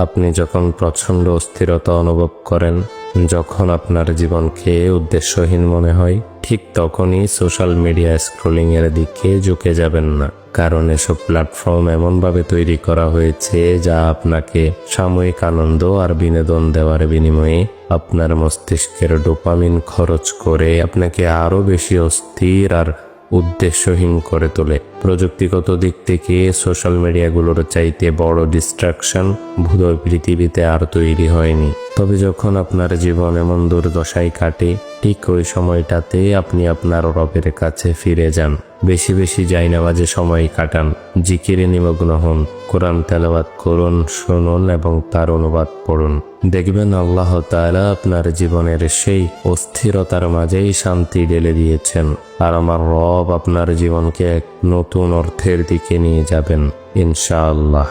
আপনি যখন প্রচণ্ড অস্থিরতা অনুভব করেন, যখন আপনার জীবনকে উদ্দেশ্যহীন মনে হয়, ঠিক তখনই সোশ্যাল মিডিয়া স্ক্রলিংয়ের দিকে ঝুঁকে যাবেন না। কারণ এসব প্ল্যাটফর্ম এমনভাবে তৈরি করা হয়েছে যা আপনাকে সাময়িক আনন্দ আর বিনোদন দেওয়ার বিনিময়ে আপনার মস্তিষ্কের ডোপামিন খরচ করে আপনাকে আরও বেশি অস্থির আর উদ্দেশ্যহীন করে তোলে। প্রযুক্তিগত দিক থেকে সোশ্যাল মিডিয়াগুলোর চাইতে বড় ডিস্ট্রাকশন ভূতল পৃথিবীতে আর তৈরি হয়নি। তবে যখন আপনার জীবন এমন দুর্দশায় কাটে, ঠিক ওই সময়টাতে আপনি আপনার রবের কাছে ফিরে যান। বেশি বেশি জায়নামাজে সময় কাটান, জিকিরে নিমগ্ন হন, কোরআন তেলাওয়াত করুন, শুনুন এবং তার অনুবাদ পড়ুন। দেখবেন আল্লাহ তাআলা আপনার জীবনের সেই অস্থিরতার মাঝেই শান্তি ঢেলে দিয়েছেন, আর আমার রব আপনার জীবনকে এক নতুন অর্থের দিকে নিয়ে যাবেন ইনশাআল্লাহ।